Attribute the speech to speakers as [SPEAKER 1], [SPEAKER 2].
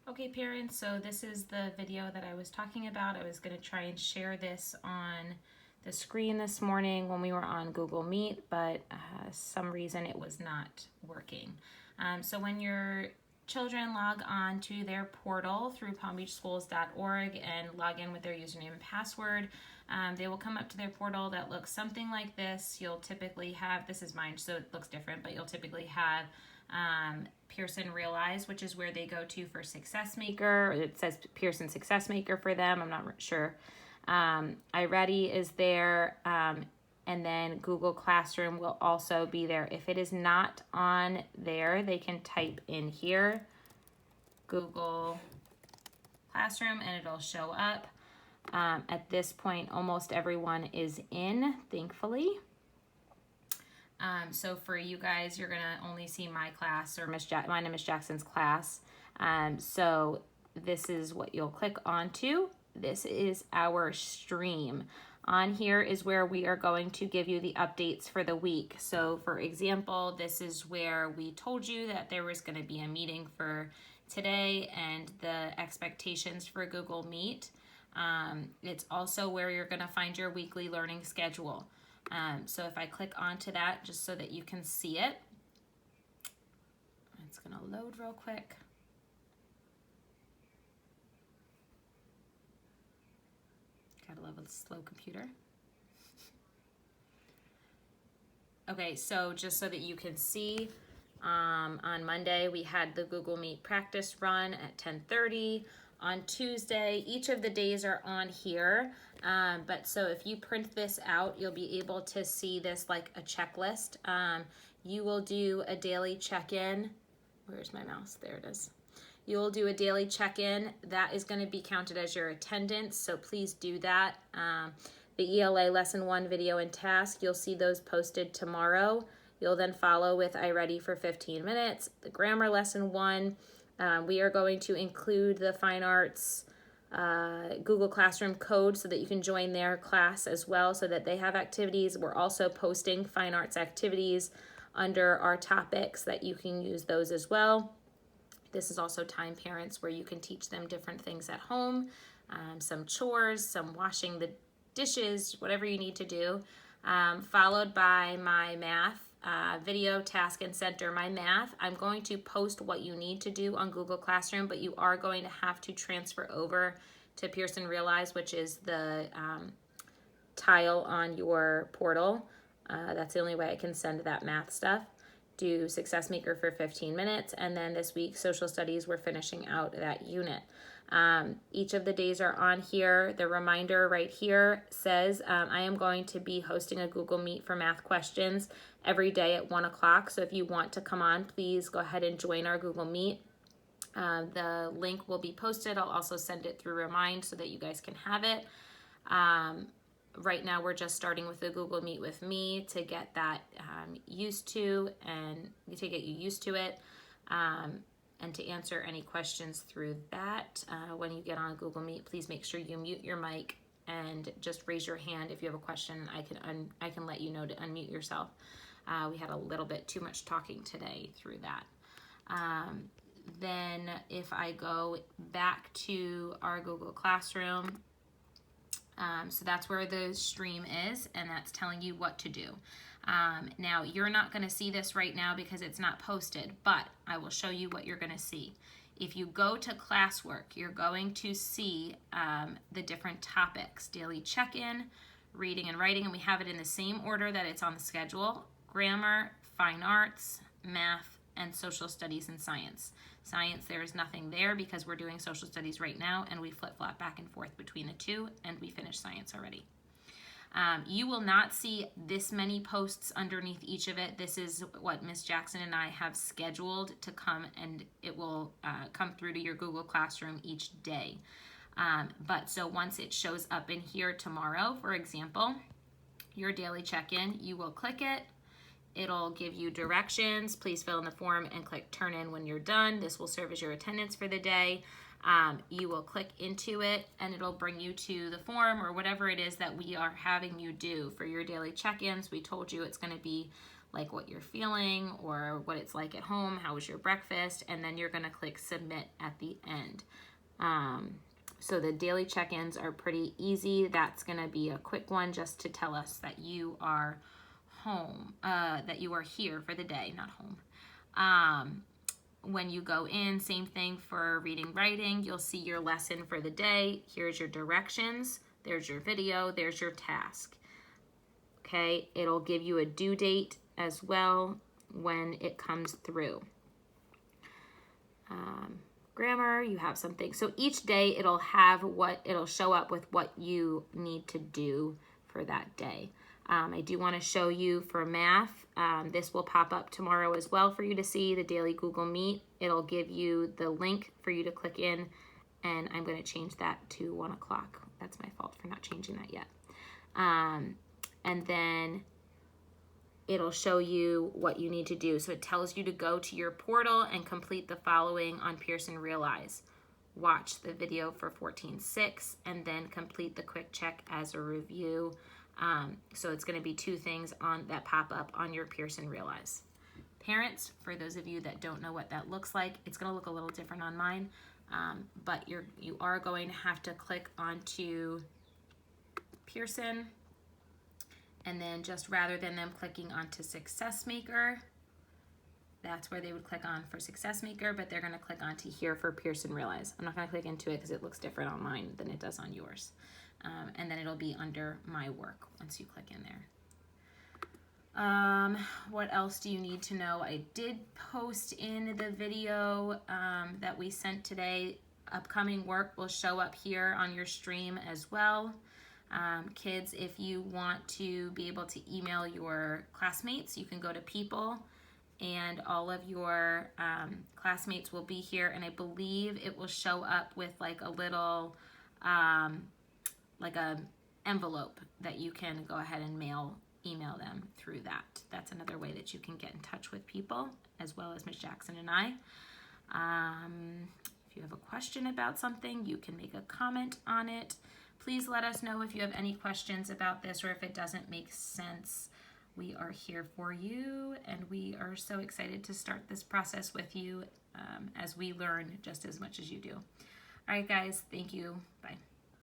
[SPEAKER 1] Okay parents, so this is the video that I was talking about. I was going to try and share this on the screen this morning when we were on Google Meet, but some reason it was not working. So when your children log on to their portal through palmbeachschools.org and log in with their username and password, they will come up to their portal that looks something like this. You'll typically have, this is mine so it looks different, but you'll typically have Pearson Realize, which is where they go to for Success Maker. It says Pearson Success Maker for them. I'm not sure. iReady is there, and then Google Classroom will also be there. If it is not on there, they can type in here, Google Classroom, and it'll show up. At this point, almost everyone is in, thankfully. So for you guys, you're gonna only see my class or mine and Miss Jackson's class. So this is what you'll click onto. This is our stream. On here is where we are going to give you the updates for the week. So for example, this is where we told you that there was gonna be a meeting for today and the expectations for Google Meet. It's also where you're gonna find your weekly learning schedule. So if I click onto that just so that you can see it, it's gonna load real quick. Gotta love a slow computer. Okay, so just so that you can see, on Monday we had the Google Meet practice run at 10:30. On Tuesday, each of the days are on here, but so if you print this out, you'll be able to see this like a checklist. You will do a daily check-in. Where's my mouse? There it is. You will do a daily check-in. That is going to be counted as your attendance, so please do that. The ELA Lesson 1 video and task, you'll see those posted tomorrow. You'll then follow with iReady for 15 minutes. The Grammar Lesson 1, we are going to include the Fine Arts Google Classroom code so that you can join their class as well so that they have activities. We're also posting Fine Arts activities under our topics that you can use those as well. This is also Time Parents where you can teach them different things at home, some chores, some washing the dishes, whatever you need to do, followed by my math video, task, and center. My math, I'm going to post what you need to do on Google Classroom, but you are going to have to transfer over to Pearson Realize, which is the tile on your portal. That's the only way I can send that math stuff. Do Success Maker for 15 minutes, and then this week, Social Studies, we're finishing out that unit. Each of the days are on here. The reminder right here says I am going to be hosting a Google Meet for math questions every day at 1 o'clock. So if you want to come on, please go ahead and join our Google Meet. The link will be posted. I'll also send it through Remind so that you guys can have it. Right now we're just starting with the Google Meet with me to get that used to and to get you used to it. And to answer any questions through that. When you get on Google Meet, please make sure you mute your mic and just raise your hand if you have a question. I can let you know to unmute yourself. We had a little bit too much talking today through that. Then if I go back to our Google Classroom, so that's where the stream is, and that's telling you what to do. Now, you're not going to see this right now because it's not posted, but I will show you what you're going to see. If you go to classwork, you're going to see the different topics, daily check-in, reading and writing, and we have it in the same order that it's on the schedule: grammar, fine arts, math, and social studies and science. Science, there is nothing there because we're doing social studies right now, and we flip-flop back and forth between the two, and we finished science already. You will not see this many posts underneath each of it. This is what Miss Jackson and I have scheduled to come, and it will come through to your Google Classroom each day. But so once it shows up in here tomorrow, for example, your daily check-in, you will click it. It'll give you directions. Please fill in the form and click turn in when you're done. This will serve as your attendance for the day. You will click into it and it'll bring you to the form or whatever it is that we are having you do for your daily check-ins. We told you it's going to be like what you're feeling or what it's like at home, how was your breakfast, and then you're gonna click submit at the end. So the daily check-ins are pretty easy. That's gonna be a quick one just to tell us that you are home, that you are here for the day, not home. When you go in, same thing for reading, writing, you'll see your lesson for the day. Here's your directions, there's your video, there's your task. Okay, it'll give you a due date as well when it comes through. Grammar, you have something. So each day it'll show up with what you need to do for that day. I do want to show you for math. This will pop up tomorrow as well for you to see, the daily Google Meet. It'll give you the link for you to click in, and I'm going to change that to 1 o'clock. That's my fault for not changing that yet. And then it'll show you what you need to do. So it tells you to go to your portal and complete the following on Pearson Realize. Watch the video for 14.6 and then complete the quick check as a review. So it's going to be 2 things that pop up on your Pearson Realize. Parents, for those of you that don't know what that looks like, it's going to look a little different on mine, but you are going to have to click onto Pearson, and then just rather than them clicking onto Success Maker, that's where they would click on for Success Maker, but they're going to click onto here for Pearson Realize. I'm not going to click into it because it looks different on mine than it does on yours. And then it'll be under My Work once you click in there. What else do you need to know? I did post in the video that we sent today. Upcoming work will show up here on your stream as well. Kids, if you want to be able to email your classmates, you can go to People, and all of your classmates will be here, and I believe it will show up with like a little like a envelope that you can go ahead and email them through that. That's another way that you can get in touch with People, as well as Ms. Jackson and I. If you have a question about something, you can make a comment on it. Please let us know if you have any questions about this or if it doesn't make sense. We are here for you, and we are so excited to start this process with you as we learn just as much as you do. All right, guys, thank you. Bye.